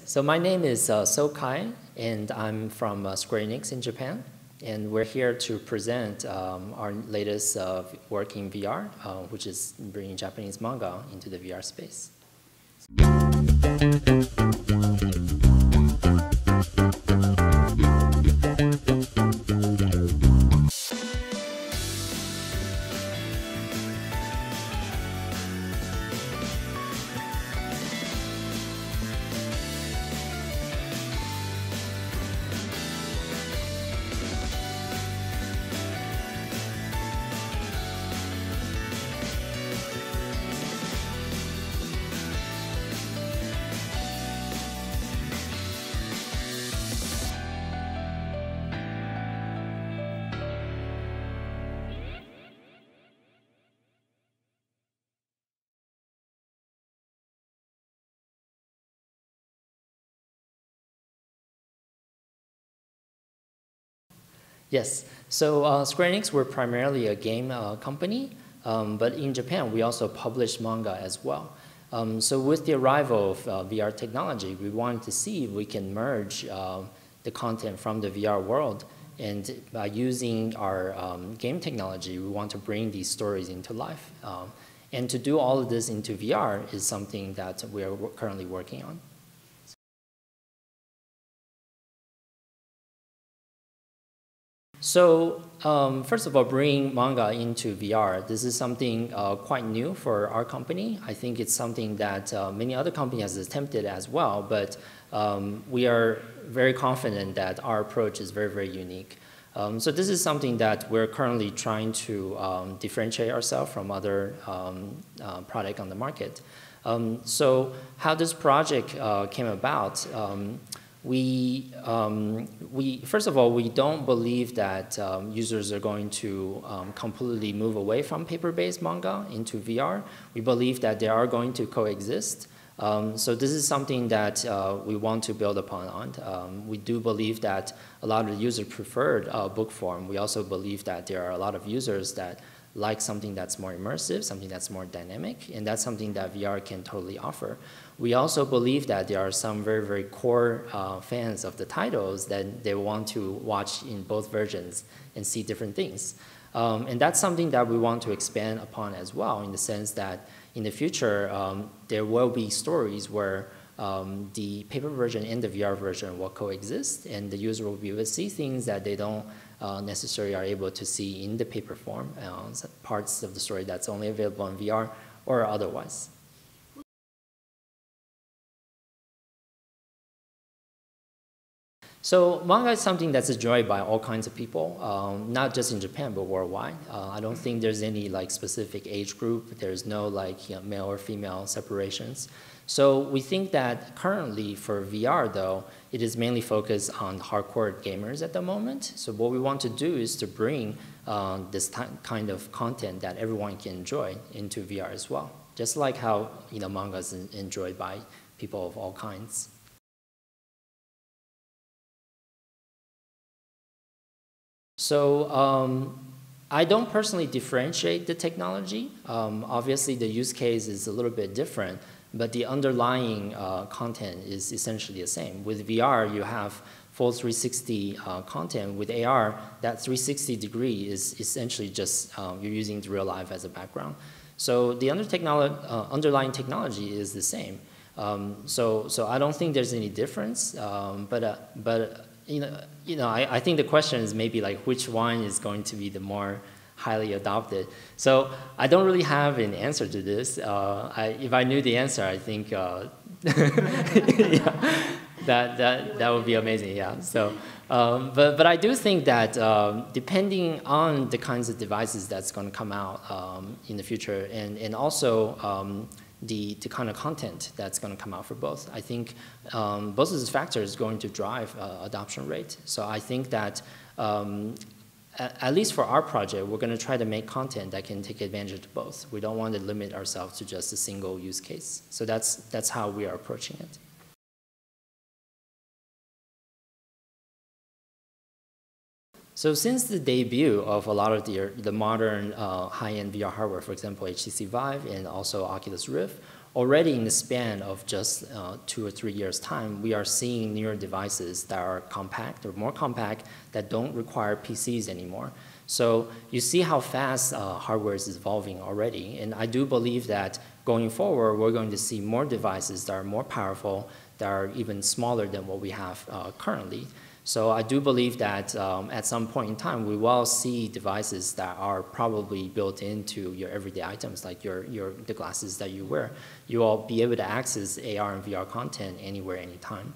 so my name is Sou Kaei, and I'm from Square Enix in Japan. And we're here to present our latest work in VR, which is bringing Japanese manga into the VR space. Yes, so Square Enix, we're primarily a game company, but in Japan, we also publish manga as well. So with the arrival of VR technology, we wanted to see if we can merge the content from the VR world, and by using our game technology, we want to bring these stories into life. And to do all of this into VR is something that we are currently working on. So first of all, bringing manga into VR, this is something quite new for our company. I think it's something that many other companies have attempted as well, but we are very confident that our approach is very, very unique. So this is something that we're currently trying to differentiate ourselves from other products on the market. So how this project came about, first of all, we don't believe that users are going to completely move away from paper-based manga into VR. We believe that they are going to coexist. So this is something that we want to build upon. We do believe that a lot of the users preferred book form. We also believe that there are a lot of users that like something that's more immersive, something that's more dynamic, and that's something that VR can totally offer. We also believe that there are some very, very core fans of the titles that they want to watch in both versions and see different things. And that's something that we want to expand upon as well, in the sense that in the future, there will be stories where the paper version and the VR version will coexist, and the user will be able to see things that they don't necessarily are able to see in the paper form, parts of the story that's only available in VR or otherwise. So manga is something that's enjoyed by all kinds of people, not just in Japan, but worldwide. I don't think there's any specific age group. There's no male or female separations. So we think that currently for VR, though, it is mainly focused on hardcore gamers at the moment. So what we want to do is to bring this kind of content that everyone can enjoy into VR as well, just like how manga is enjoyed by people of all kinds. So I don't personally differentiate the technology. Obviously, the use case is a little bit different, but the underlying content is essentially the same. With VR, you have full 360 content. With AR, that 360 degree is essentially just you're using the real life as a background. So the underlying technology is the same. So I don't think there's any difference, but I think the question is maybe which one is going to be the more highly adopted. So I don't really have an answer to this. If I knew the answer, I think yeah, that would be amazing. Yeah. So, but I do think that depending on the kinds of devices that's going to come out in the future, and also the kind of content that's going to come out for both. I think both of these factors are going to drive adoption rate. So I think that at least for our project, we're going to try to make content that can take advantage of both. We don't want to limit ourselves to just a single use case. So that's how we are approaching it. So since the debut of a lot of the modern high-end VR hardware, for example, HTC Vive and also Oculus Rift, already in the span of just 2 or 3 years' time, we are seeing newer devices that are compact or more compact that don't require PCs anymore. So you see how fast hardware is evolving already. And I do believe that going forward, we're going to see more devices that are more powerful, that are even smaller than what we have currently. So I do believe that at some point in time, we will see devices that are probably built into your everyday items, like the glasses that you wear. You will be able to access AR and VR content anywhere, anytime.